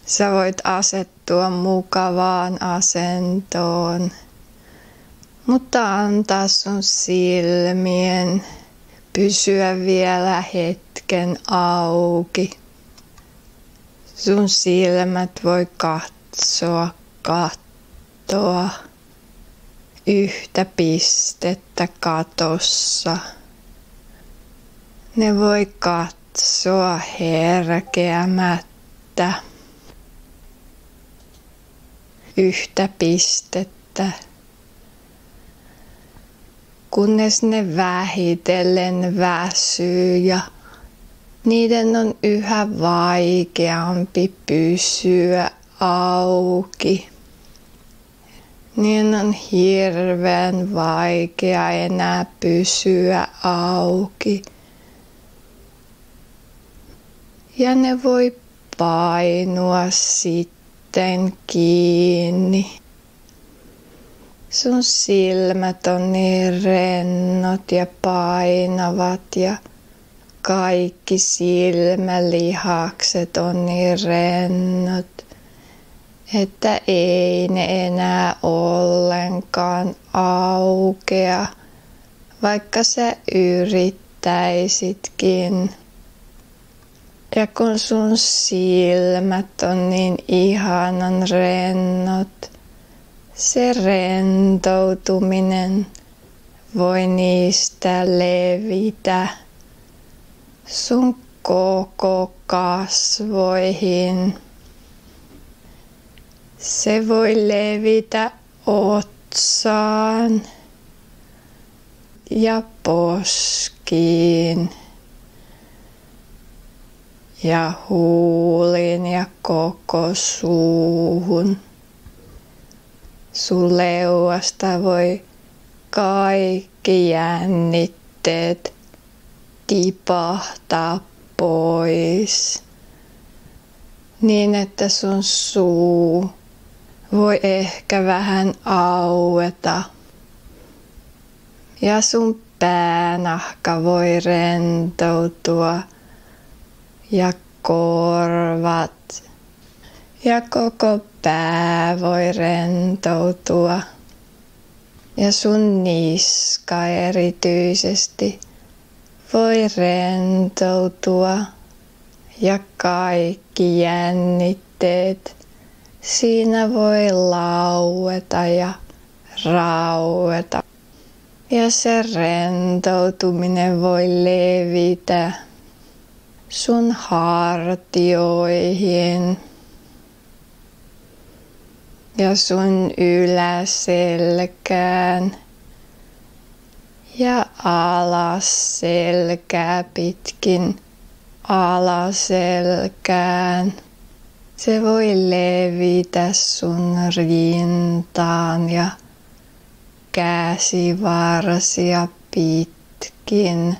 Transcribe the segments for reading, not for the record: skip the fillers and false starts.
Sä voit asettua mukavaan asentoon, mutta antaa sun silmien pysyä vielä hetken auki. Sun silmät voi katsoa kattoa, yhtä pistettä katossa. Ne voi katsoa herkeämättä yhtä pistettä, kunnes ne vähitellen väsyy ja niiden on yhä vaikeampi pysyä auki. Niin on hirveän vaikea enää pysyä auki. Ja ne voi painua sitten kiinni. Sun silmät on niin rennot ja painavat ja kaikki silmälihakset on niin rennot, että ei ne enää ollenkaan aukea, vaikka sä yrittäisitkin. Ja kun sun silmät on niin ihanan rennot, se rentoutuminen voi niistä levitä sun koko kasvoihin. Se voi levitä otsaan ja poskiin ja huuliin ja koko suuhun. Sun leuasta voi kaikki jännitteet tipahtaa pois, niin että sun suu voi ehkä vähän aueta ja sun päänahka voi rentoutua ja korvat ja koko pää voi rentoutua ja sun niska erityisesti voi rentoutua ja kaikki jännitteet siinä voi laueta ja raueta. Ja se rentoutuminen voi levitä sun hartioihin ja sun yläselkään ja alas selkää pitkin alaselkään. Se voi levitä sun rintaan ja käsivarsia pitkin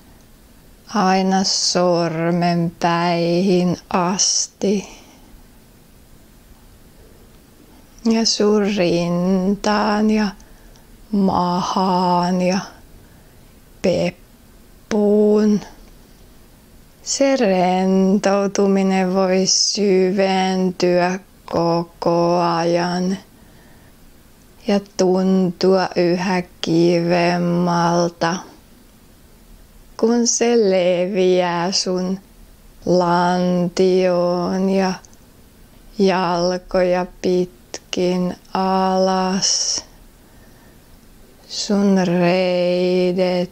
aina sormenpäihin asti. Ja sun rintaan ja mahaan ja peppuun. Se rentoutuminen voi syventyä koko ajan ja tuntua yhä kivemmalta, kun se leviää sun lantioon ja jalkoja pitkin alas. Sun reidet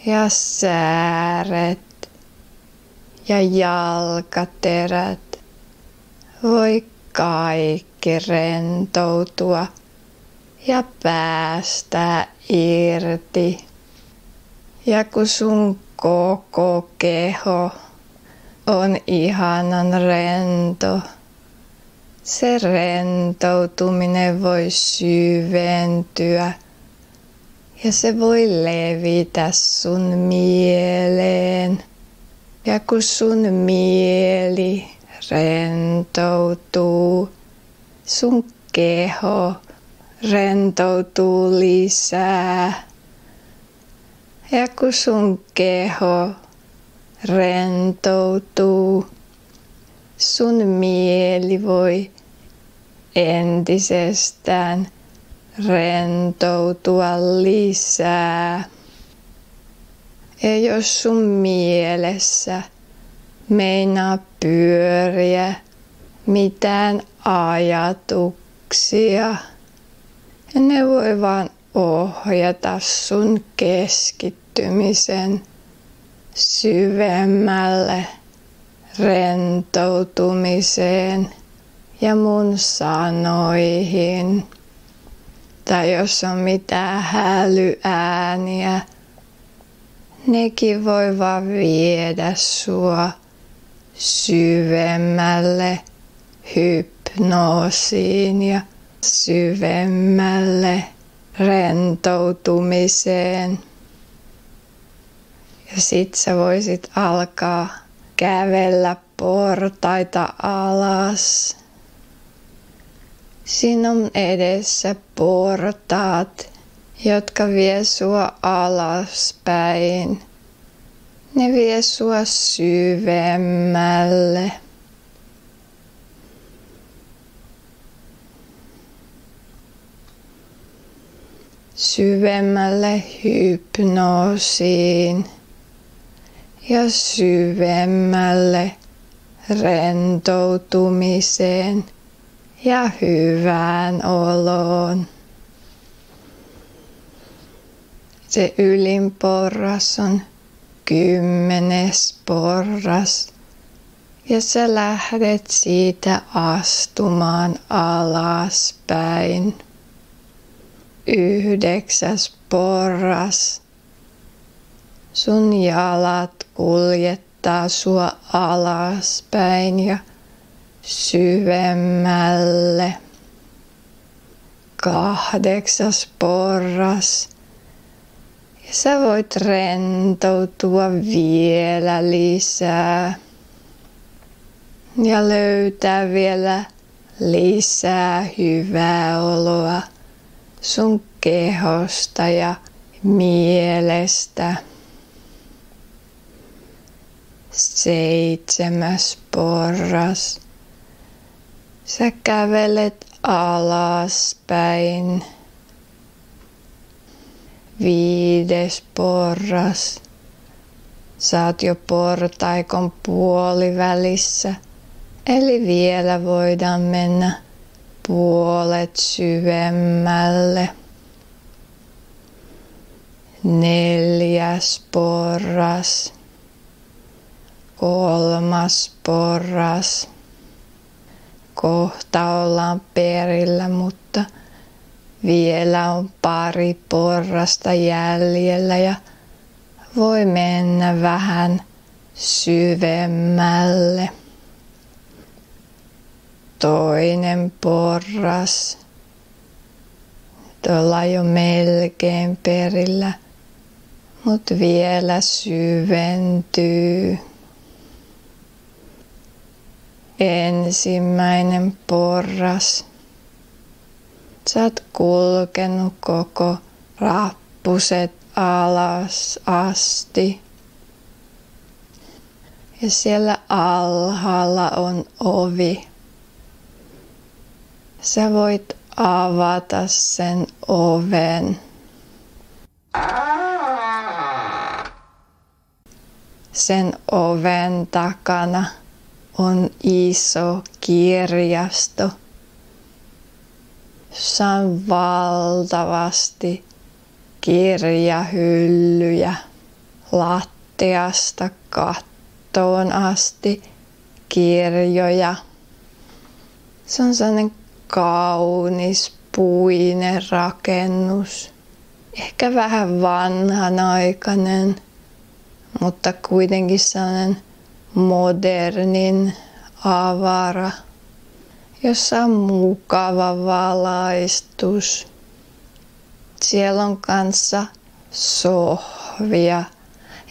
ja sääret ja jalkaterät voi kaikki rentoutua ja päästää irti. Ja kun sun koko keho on ihanan rento, se rentoutuminen voi syventyä ja se voi levitä sun mieleen. Ja kun sun mieli rentoutuu, sun keho rentoutuu lisää. Ja kun sun keho rentoutuu, sun mieli voi entisestään rentoutua lisää. Ja jos sun mielessä meinaa pyöriä mitään ajatuksia, ja ne voi vaan ohjata sun keskittymisen syvemmälle rentoutumiseen ja mun sanoihin. Tai jos on mitään hälyääniä, nekin voi vaan viedä sua syvemmälle hypnoosiin ja syvemmälle rentoutumiseen. Ja sit sä voisit alkaa kävellä portaita alas. Siinä on edessä portaat, jotka vie sua alaspäin. Ne vie sua syvemmälle. Syvemmälle hypnoosiin ja syvemmälle rentoutumiseen ja hyvään oloon. Se ylin porras on 10. porras ja sä lähdet siitä astumaan alaspäin. 9. porras. Sun jalat kuljettaa sua alaspäin ja syvemmälle. 8. porras. Ja sä voit rentoutua vielä lisää. Ja löytää vielä lisää hyvää oloa sun kehosta ja mielestä. 7. porras. Sä kävelet alaspäin. 5. porras. Sä oot jo portaikon puolivälissä, eli vielä voidaan mennä puolet syvemmälle. 4. porras. 3. porras. Kohta ollaan perillä, mutta vielä on pari porrasta jäljellä ja voi mennä vähän syvemmälle. 2. porras. Ollaan jo melkein perillä, mutta vielä syventyy. 1. porras. Sä oot kulkenut koko rappuset alas asti. Ja siellä alhaalla on ovi. Sä voit avata sen oven. Sen oven takana on iso kirjasto. Jossa on valtavasti kirjahyllyjä lattiasta kattoon asti kirjoja. Se on sellainen kaunis puinen rakennus. Ehkä vähän vanhanaikainen, mutta kuitenkin sellainen modernin avara, jossa on mukava valaistus. Siellä on kanssa sohvia,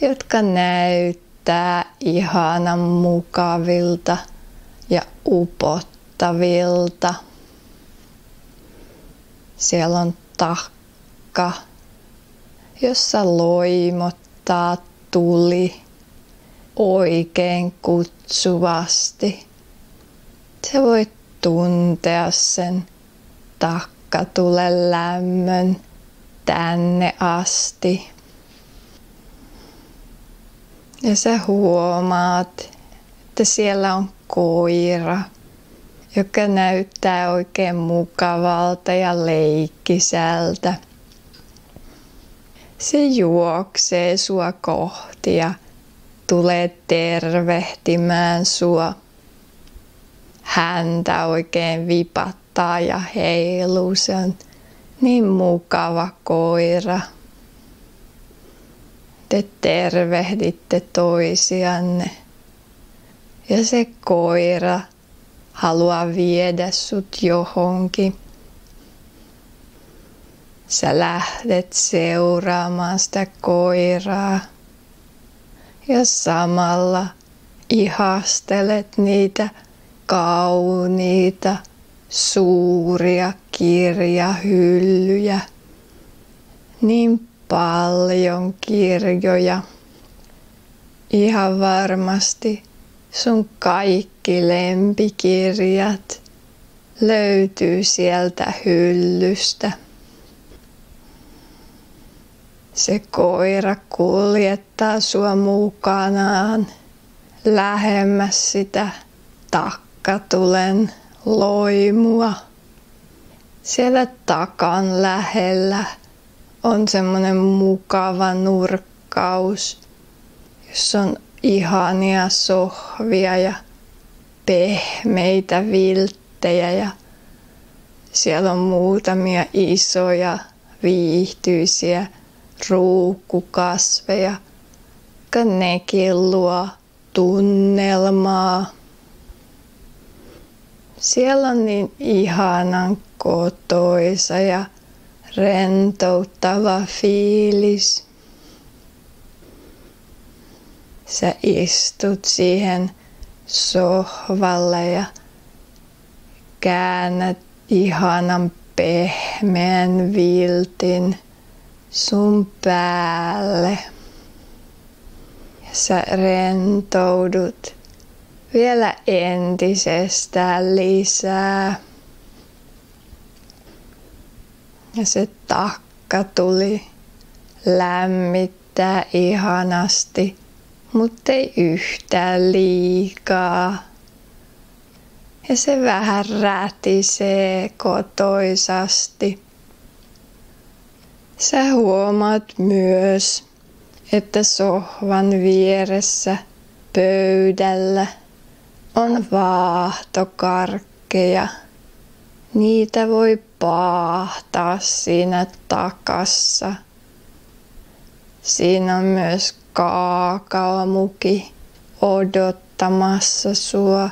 jotka näyttää ihanan mukavilta ja upottavilta. Siellä on takka, jossa loimottaa tuli oikein kutsuvasti. Sä voit tuntea sen takkatulen lämmön tänne asti. Ja sä huomaat, että siellä on koira, joka näyttää oikein mukavalta ja leikkisältä. Se juoksee sua kohti ja tulee tervehtimään sua. Häntä oikein vipattaa ja heiluu. Se on niin mukava koira. Te tervehditte toisianne. Ja se koira haluaa viedä sut johonkin. Sä lähdet seuraamaan sitä koiraa ja samalla ihastelet niitä kauniita, suuria kirjahyllyjä. Niin paljon kirjoja. Ihan varmasti sun kaikki lempikirjat löytyy sieltä hyllystä. Se koira kuljettaa sua mukanaan lähemmäs sitä takkatulen loimua. Siellä takan lähellä on semmoinen mukava nurkkaus, jossa on ihania sohvia ja pehmeitä vilttejä ja siellä on muutamia isoja viihtyisiä ruukkukasveja, jotka nekin luo tunnelmaa. Siellä on niin ihanan kotoisa ja rentouttava fiilis. Sä istut siihen sohvalle ja käännät ihanan pehmeän viltin sun päälle. Ja sä rentoudut vielä entisestään lisää. Ja se takkatuli lämmittää ihanasti, mutta ei yhtään liikaa. Ja se vähän rätisee kotoisasti. Sä huomaat myös, että sohvan vieressä pöydällä on vaahtokarkkeja. Niitä voi paahtaa siinä takassa. Siinä on myös kaakaomuki odottamassa sua.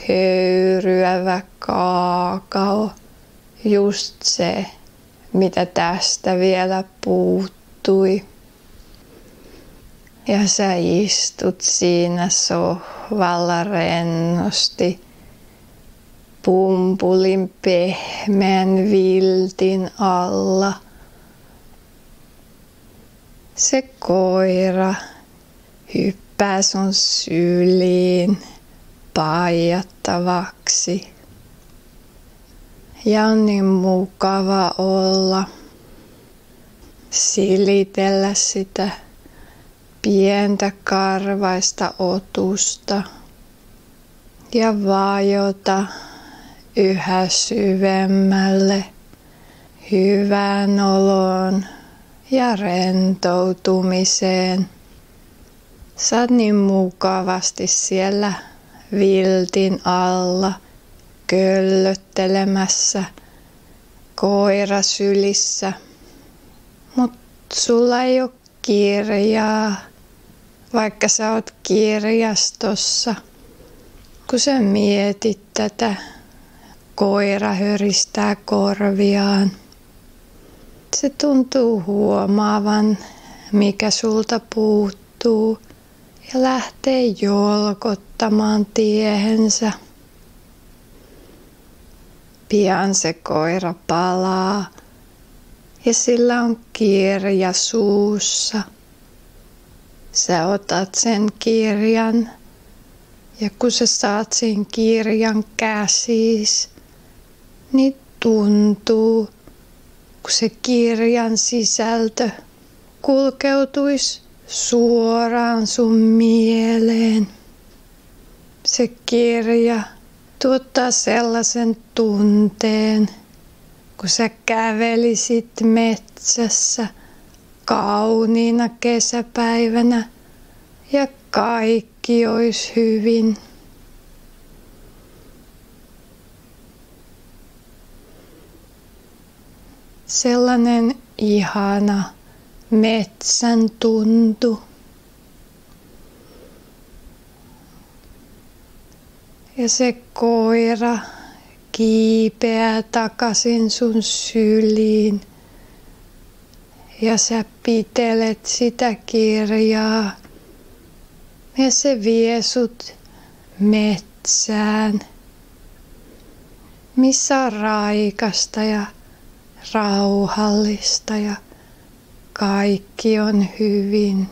Höyryävä kaakao. Just se, mitä tästä vielä puuttui. Ja sä istut siinä sohvalla rennosti. Pumpulin pehmeän viltin alla. Se koira hyppää sun syliin paijattavaksi. Ja on niin mukava olla, silitellä sitä pientä karvaista otusta ja vajota yhä syvemmälle hyvään oloon ja rentoutumiseen. Sä oot niin mukavasti siellä viltin alla köllöttelemässä koira sylissä, mut sulla ei oo kirjaa, vaikka sä oot kirjastossa. Kun sä mietit tätä, koira höristää korviaan. Se tuntuu huomaavan, mikä sulta puuttuu ja lähtee jolkottamaan tiehensä. Pian se koira palaa ja sillä on kirja suussa. Sä otat sen kirjan Ja kun sä saat sen kirjan käsis, niin tuntuu, kun se kirjan sisältö kulkeutuisi suoraan sun mieleen. Se kirja tuottaa sellaisen tunteen, kun sä kävelisit metsässä kauniina kesäpäivänä ja kaikki olisi hyvin. Sellainen ihana metsän tuntu. Ja se koira kiipeää takaisin sun syliin. Ja sä pitelet sitä kirjaa. Ja se vie sut metsään, missä on raikasta ja rauhallista ja kaikki on hyvin.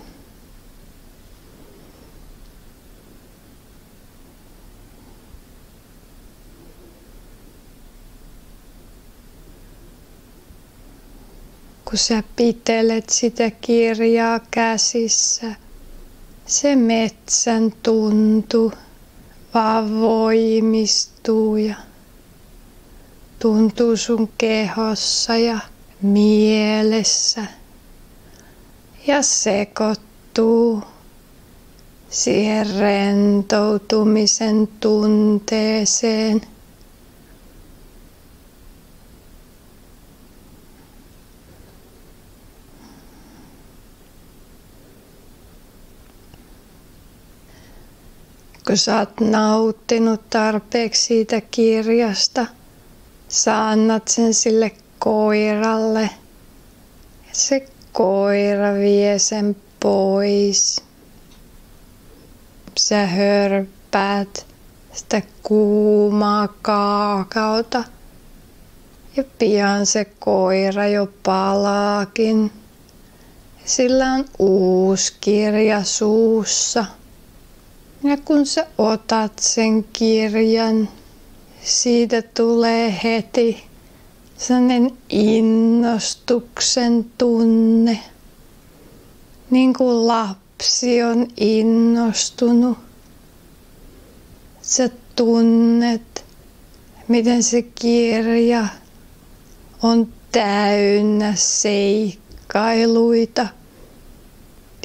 Kun sä pitelet sitä kirjaa käsissä, se metsän tuntu vaan voimistuu ja tuntuu sun kehossa ja mielessä ja sekoittuu siihen rentoutumisen tunteeseen. Kun sä oot nauttinut tarpeeksi siitä kirjasta, sä annat sen sille koiralle. Ja se koira vie sen pois. Sä hörppäät sitä kuumaa kaakaota. Ja pian se koira jo palaakin. Sillä on uusi kirja suussa. Ja kun sä otat sen kirjan, siitä tulee heti sellainen innostuksen tunne. Niin kuin lapsi on innostunut. Sä tunnet, miten se kirja on täynnä seikkailuita.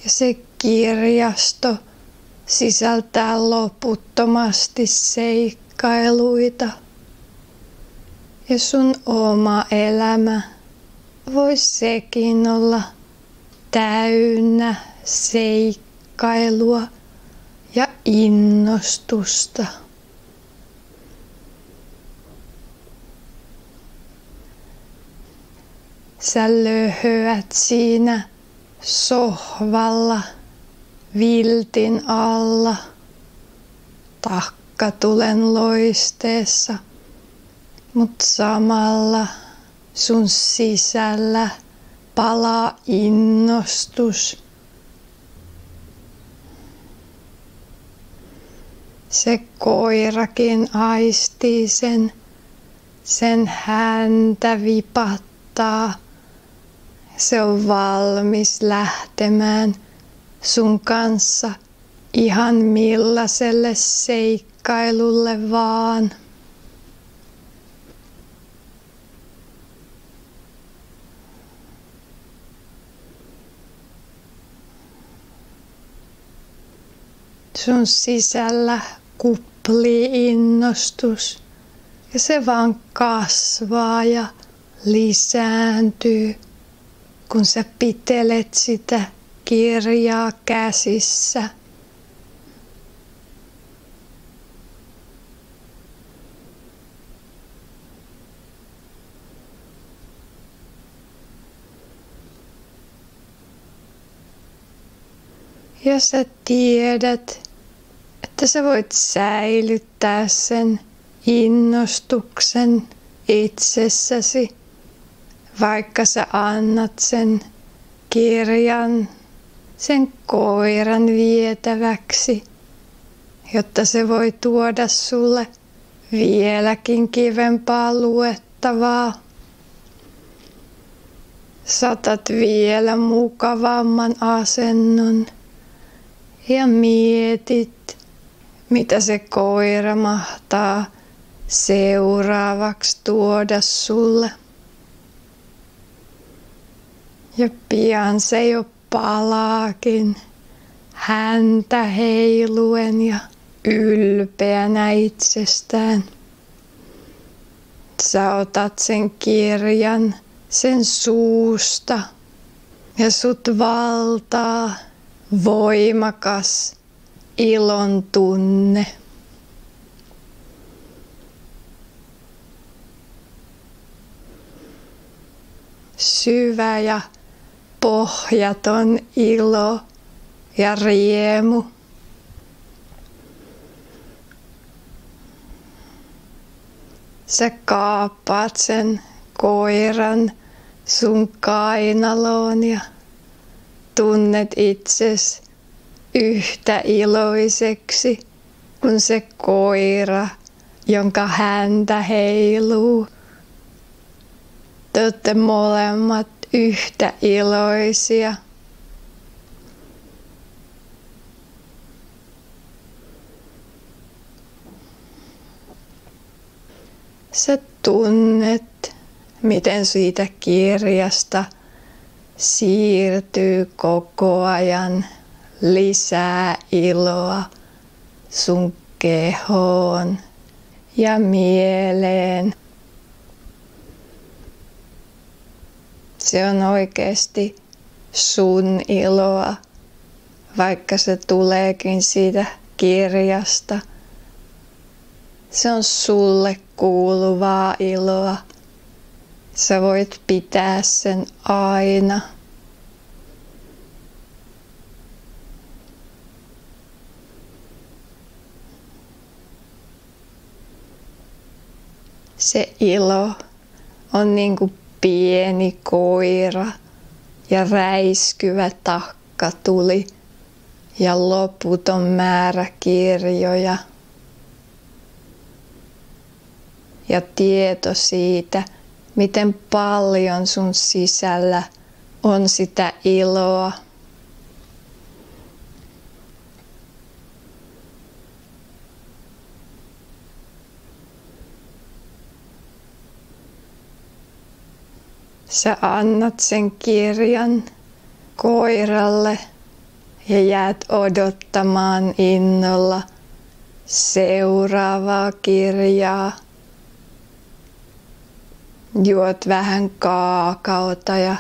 Ja se kirjasto sisältää loputtomasti seikkailuita. Ja sun oma elämä voi sekin olla täynnä seikkailua ja innostusta. Sä löhöät siinä sohvalla viltin alla takkatulen loisteessa, mut samalla sun sisällä palaa innostus. Se koirakin aistii sen häntä vipattaa. Se on valmis lähtemään sun kanssa ihan millaiselle seikkailulle vaan. Sun sisällä kuplii innostus ja se vaan kasvaa ja lisääntyy, kun sä pitelet sitä kirjaa käsissä. Ja sä tiedät, että sä voit säilyttää sen innostuksen itsessäsi, vaikka sä annat sen kirjan sen koiran vietäväksi jotta se voi tuoda sulle vieläkin kivempaa luettavaa. Saatat vielä mukavamman asennon ja mietit, mitä se koira mahtaa seuraavaksi tuoda sulle. Ja pian se jo palaakin häntä heiluen ja ylpeänä itsestään. Sä otat sen kirjan sen suusta ja sut valtaa voimakas ilon tunne. Syvä ja pohjaton ilo ja riemu. Sä kaappaat sen koiran sun kainaloon ja tunnet itses yhtä iloiseksi kuin se koira, jonka häntä heiluu. Te olette molemmat yhtä iloisia. Sä tunnet, miten siitä kirjasta siirtyy koko ajan lisää iloa sun kehoon ja mieleen. Se on oikeasti sun iloa, vaikka se tuleekin siitä kirjasta. Se on sulle kuuluvaa iloa. Sä voit pitää sen aina. Se ilo on niin kuin pieni koira ja räiskyvä takkatuli ja loputon määrä kirjoja. Ja tieto siitä, miten paljon sun sisällä on sitä iloa. Sä annat sen kirjan koiralle ja jäät odottamaan innolla seuraavaa kirjaa. Juot vähän kaakaota ja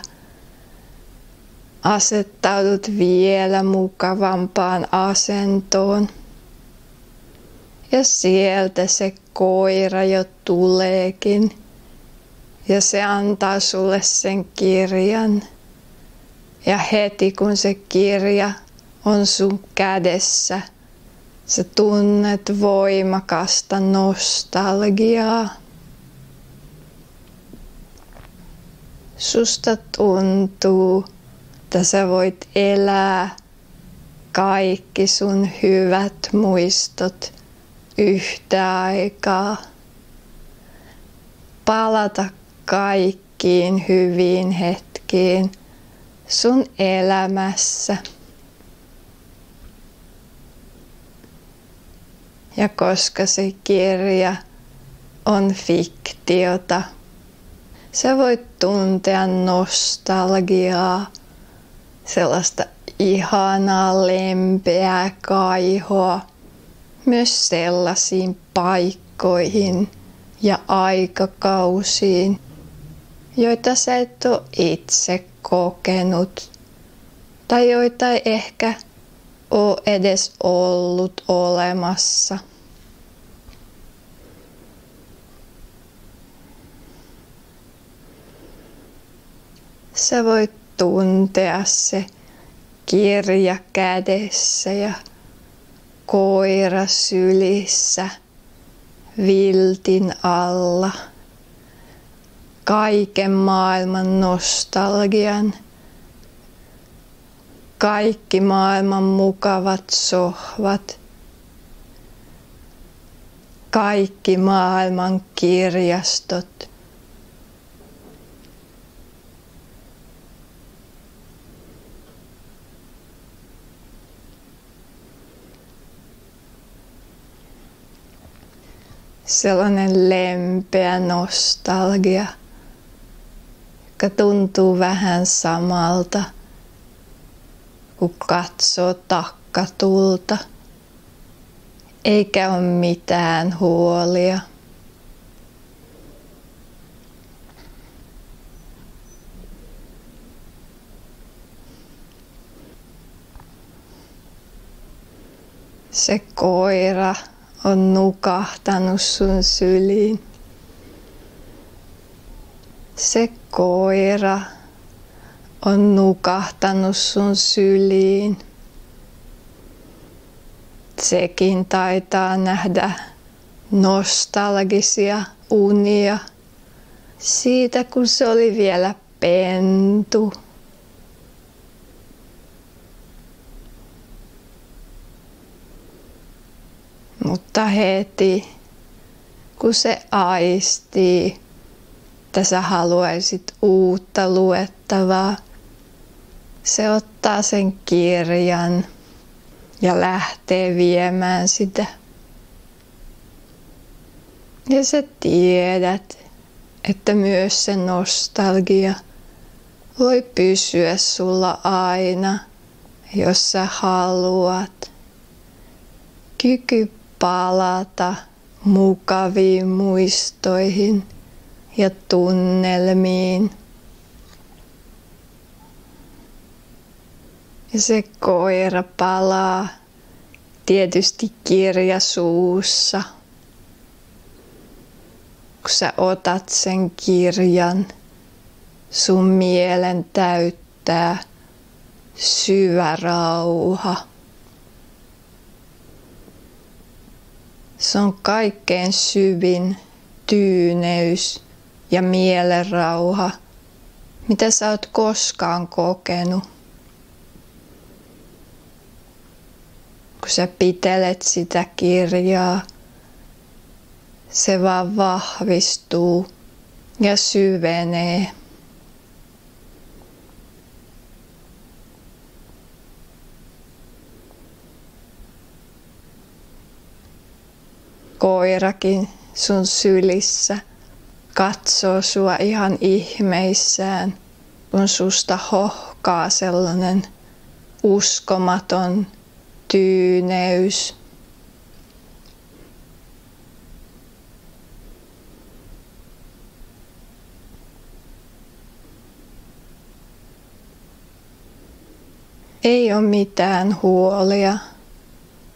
asettaudut vielä mukavampaan asentoon. Ja sieltä se koira jo tuleekin. Ja se antaa sulle sen kirjan. Ja heti kun se kirja on sun kädessä, sä tunnet voimakasta nostalgiaa. Susta tuntuu, että sä voit elää kaikki sun hyvät muistot yhtä aikaa. Palata kaikkiin hyviin hetkiin sun elämässä. Ja koska se kirja on fiktiota, sä voit tuntea nostalgiaa, sellaista ihanaa lempeää kaihoa myös sellaisiin paikkoihin ja aikakausiin, joita sä et ole itse kokenut tai joita ei ehkä ole edes ollut olemassa. Sä voit tuntea se kirja kädessä ja koira sylissä viltin alla. Kaiken maailman nostalgian. Kaikki maailman mukavat sohvat. kaikki maailman kirjastot. Sellainen lempeä nostalgia, joka tuntuu vähän samalta, kun katsoo takkatulta, eikä ole mitään huolia. Se koira on nukahtanut sun syliin. Se koira on nukahtanut sun syliin. Sekin taitaa nähdä nostalgisia unia siitä, kun se oli vielä pentu. Mutta heti, kun se aistii, että sä haluaisit uutta luettavaa, se ottaa sen kirjan ja lähtee viemään sitä. Ja sä tiedät, että myös se nostalgia voi pysyä sulla aina, jos sä haluat. Kyky palata mukaviin muistoihin ja tunnelmiin. Ja se koira palaa tietysti kirja suussa. Kun sä otat sen kirjan, sun mielen täyttää syvä rauha. Se on kaikkein syvin tyyneys ja mielenrauha, mitä sä oot koskaan kokenut. Kun sä pitelet sitä kirjaa, se vaan vahvistuu ja syvenee. Koirakin sun sylissä katsoo sua ihan ihmeissään, kun susta hohkaa sellainen uskomaton tyyneys. Ei ole mitään huolia,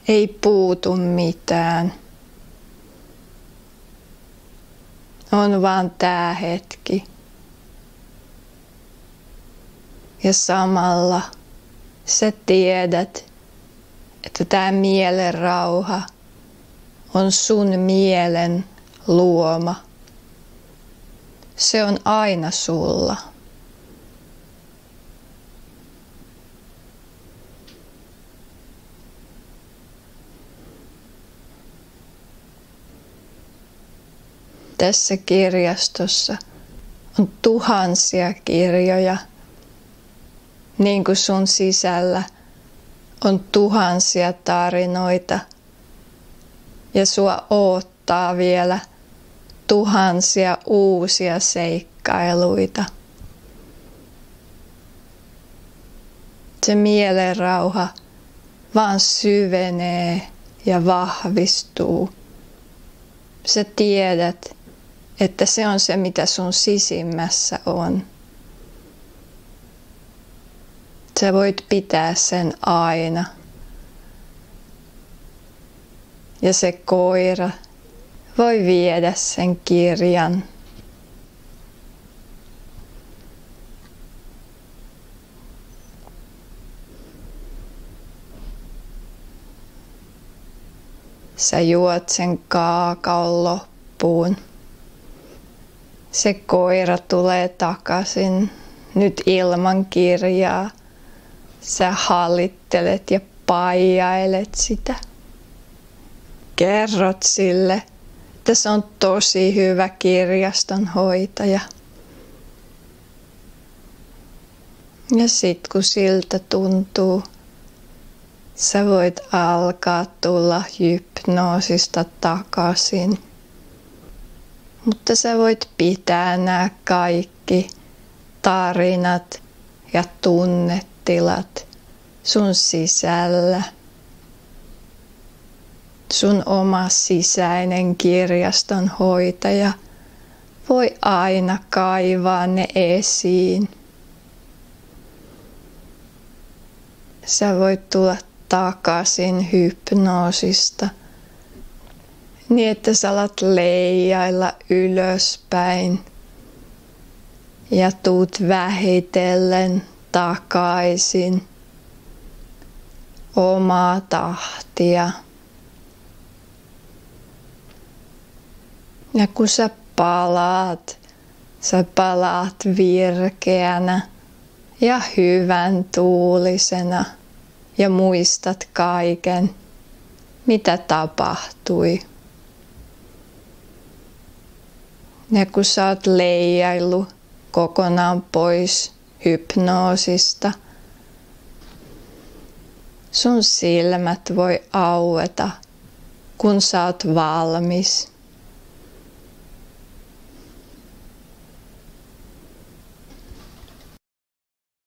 ei puutu mitään. On vaan tää hetki. Ja samalla sä tiedät, että tää mielenrauha on sun mielen luoma. Se on aina sulla. Tässä kirjastossa on tuhansia kirjoja, niin kuin sun sisällä on tuhansia tarinoita ja sua odottaa vielä tuhansia uusia seikkailuita. Se mielenrauha vaan syvenee ja vahvistuu. Sä tiedät, että se on se, mitä sun sisimmässä on. Sä voit pitää sen aina. Ja se koira voi viedä sen kirjan. Sä juot sen kaakaon loppuun. Se koira tulee takaisin, nyt ilman kirjaa. Sä hallittelet ja paijailet sitä. Kerrot sille, että se on tosi hyvä kirjastonhoitaja. Ja sit kun siltä tuntuu, sä voit alkaa tulla hypnoosista takaisin. Mutta sä voit pitää nämä kaikki tarinat ja tunnetilat sun sisällä. Sun oma sisäinen kirjastonhoitaja voi aina kaivaa ne esiin. Sä voit tulla takaisin hypnoosista niin, että sä alat leijailla ylöspäin ja tuut vähitellen takaisin omaa tahtia. Ja kun sä palaat virkeänä ja hyvän tuulisena ja muistat kaiken, mitä tapahtui. Ja kun sä oot leijaillut kokonaan pois hypnoosista, sun silmät voi aueta, kun sä oot valmis.